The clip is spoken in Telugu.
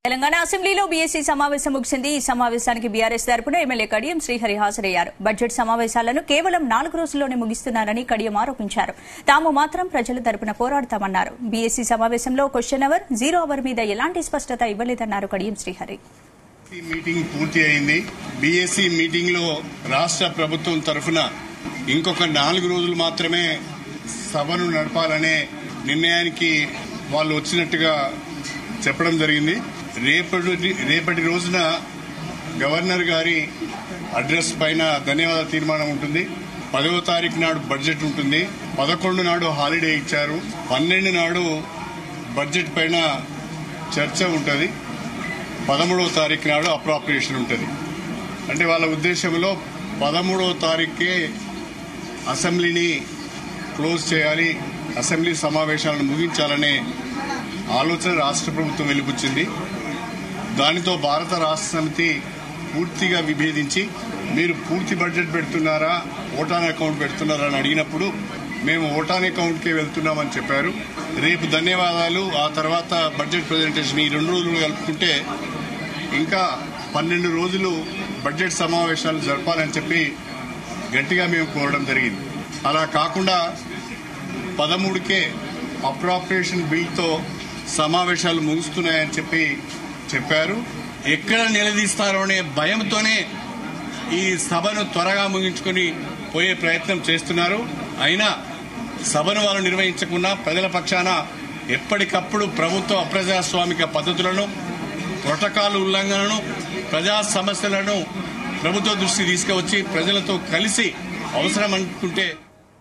తెలంగాణ అసెంబ్లీలో బీఎస్సీ సమావేశం ముగిసింది. ఈ సమావేశానికి బీఆర్ఎస్ తరపున ఎమ్మెల్యే కడియం శ్రీహరి హాజరయ్యారు. బడ్జెట్ సమావేశాలను కేవలం 4 రోజుల్లోనే ముగిస్తున్నారని కడియం ఆరోపించారు. తాము మాత్రం ప్రజల తరపున పోరాడతామన్నారు. బీఎస్సీ సమావేశంలో క్వశ్చన్ అవర్, జీరో అవర్ మీద ఎలాంటి స్పష్టత ఇవ్వలేదన్నారు కడియం శ్రీహరి. మీటింగ్ పూర్తి అయింది. బీఎస్సీ మీటింగ్ లో రాష్ట్ర ప్రభుత్వం తరఫున ఇంకొక 4 రోజులు మాత్రమే సభను నడపాలనే నిర్ణయానికి వాళ్ళు వచ్చినట్టుగా చెప్పడం జరిగింది. రేపటి రోజున గవర్నర్ గారి అడ్రస్ పైన ధన్యవాద తీర్మానం ఉంటుంది. 10వ తారీఖు నాడు బడ్జెట్ ఉంటుంది. 11 నాడు హాలిడే ఇచ్చారు. 12 నాడు బడ్జెట్ పైన చర్చ ఉంటుంది. 13వ తారీఖు నాడు అప్రాప్రియేషన్ ఉంటుంది. అంటే వాళ్ళ ఉద్దేశంలో 13వ తారీఖే అసెంబ్లీని క్లోజ్ చేయాలి, అసెంబ్లీ సమావేశాలను ముగించాలనే ఆలోచన రాష్ట్ర ప్రభుత్వం వెలిబుచ్చింది. దానితో భారత రాష్ట్ర సమితి పూర్తిగా విభేదించి మీరు పూర్తి బడ్జెట్ పెడుతున్నారా, ఓటాన్ అకౌంట్ పెడుతున్నారా అని అడిగినప్పుడు మేము ఓటాన్ అకౌంట్కే వెళ్తున్నామని చెప్పారు. రేపు ధన్యవాదాలు, ఆ తర్వాత బడ్జెట్ ప్రజెంటేషన్, ఈ 2 రోజులు కలుపుకుంటే ఇంకా 12 రోజులు బడ్జెట్ సమావేశాలు జరపాలని చెప్పి గట్టిగా మేము కోరడం జరిగింది. అలా కాకుండా 13కే అప్రాప్రియేషన్ బిల్తో సమావేశాలు ముగుస్తున్నాయని చెప్పారు. ఎక్కడ నిలదీస్తారో అనే భయంతోనే ఈ సభను త్వరగా ముగించుకుని పోయే ప్రయత్నం చేస్తున్నారు. అయినా సభను వాళ్ళు నిర్వహించకుండా ప్రజల పక్షాన ఎప్పటికప్పుడు ప్రభుత్వ అప్రజాస్వామిక పద్ధతులను, ప్రోటోకాల్ ఉల్లంఘనను, ప్రజా సమస్యలను ప్రభుత్వ దృష్టికి తీసుకువచ్చి ప్రజలతో కలిసి అవసరం అనుకుంటే